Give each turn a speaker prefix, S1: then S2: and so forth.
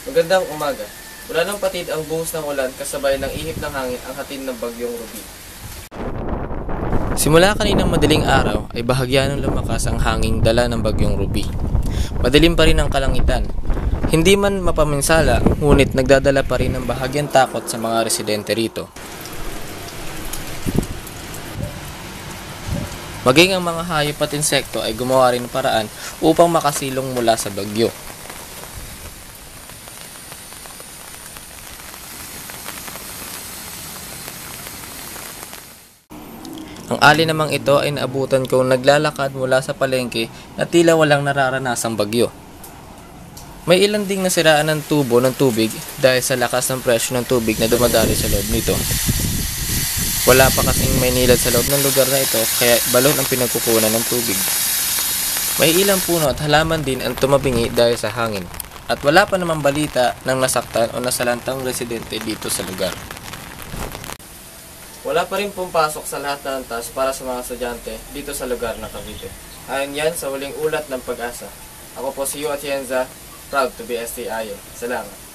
S1: Magandang umaga. Wala nang patid ang buhos ng ulan kasabay ng ihip ng hangin ang hatid ng bagyong Ruby. Simula kaninang madaling araw ay bahagyanang lumakas ang hanging dala ng bagyong Ruby. Madilim pa rin ang kalangitan. Hindi man mapaminsala, ngunit nagdadala pa rin ng bahagyang takot sa mga residente rito. Maging ang mga hayop at insekto ay gumawa rin ng paraan upang makasilong mula sa bagyo. Ang alin namang ito ay naabutan kong naglalakad mula sa palengke na tila walang nararanasang bagyo. May ilan ding nasiraan ng tubo ng tubig dahil sa lakas ng presyo ng tubig na dumadaloy sa loob nito. Wala pa kasing Maynilad sa loob ng lugar na ito kaya balon ang pinagkukunan ng tubig. May ilang puno at halaman din ang tumabingi dahil sa hangin. At wala pa namang balita ng nasaktan o nasalantang residente dito sa lugar. Wala pa rin pumapasok sa lahat ng antas para sa mga estudyante dito sa lugar ng Cavite. Ayon yan sa huling ulat ng Pag-asa. Ako po si Yu Atienza, proud to be STIO. Salamat.